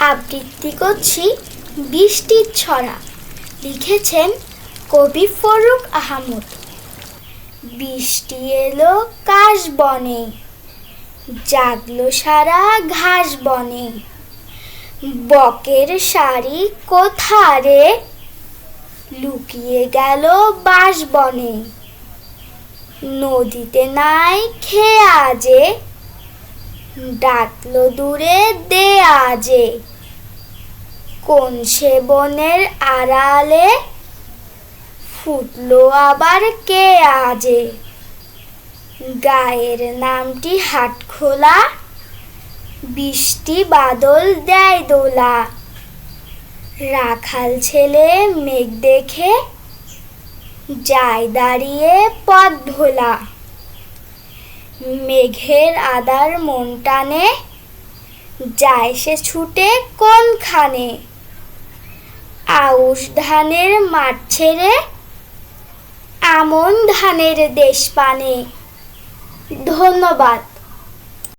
আবৃত্তি করছি বৃষ্টির ছড়া। লিখেছেন কবি ফরুক আহমদ। বৃষ্টি এলো কাশ বনে, জাগলো সারা ঘাস বনে। বকের শাড়ি কোথারে, লুকিয়ে গেল বাঁশ বনে। নদীতে নাই খেয়ে আজে, ডাকলো দূরে দে আজে। কোন সে বনের আড়ালে, ফুটলো আবার কে আজে। গায়ের নামটি হাটখোলা, বৃষ্টি বাদল দেয় দোলা। রাখাল ছেলে মেঘ দেখে, যায় দাঁড়িয়ে পথ ভোলা। মেঘের আদার মন টানে, যায় সে ছুটে কোনখানে। আউশ ধানের মাঠ ছেড়ে, আমন ধানের দেশ পানে। ধন্যবাদ।